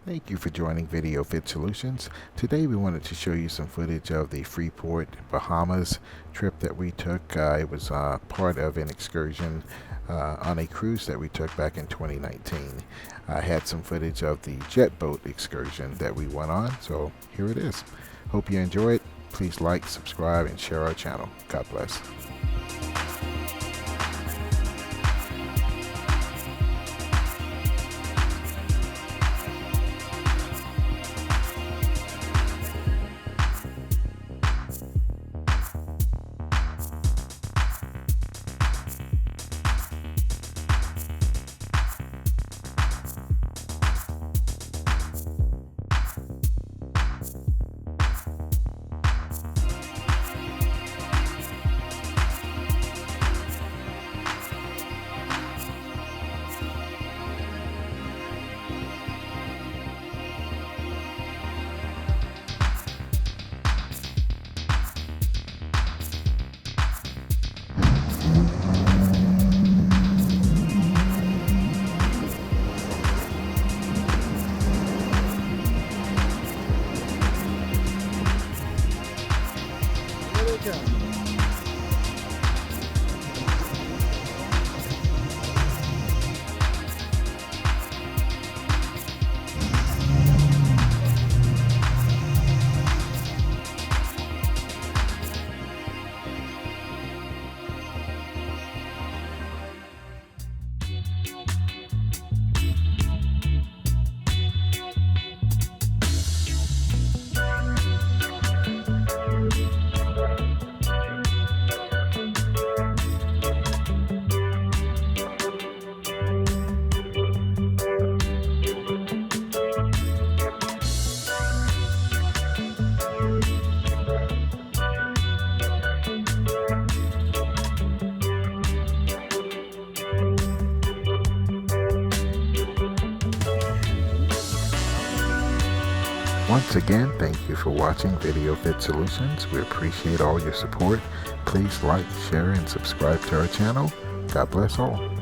Thank you for joining Video Fit Solutions. Today we wanted to show you some footage of the Freeport Bahamas trip that we took. It was part of an excursion on a cruise that we took back in 2019. I had some footage of the jet boat excursion that we went on, so here it is. Hope you enjoy it. Please like, subscribe, and share our channel. God bless. Once again, thank you for watching Video Fit Solutions. We appreciate all your support. Please like, share, and subscribe to our channel. God bless all.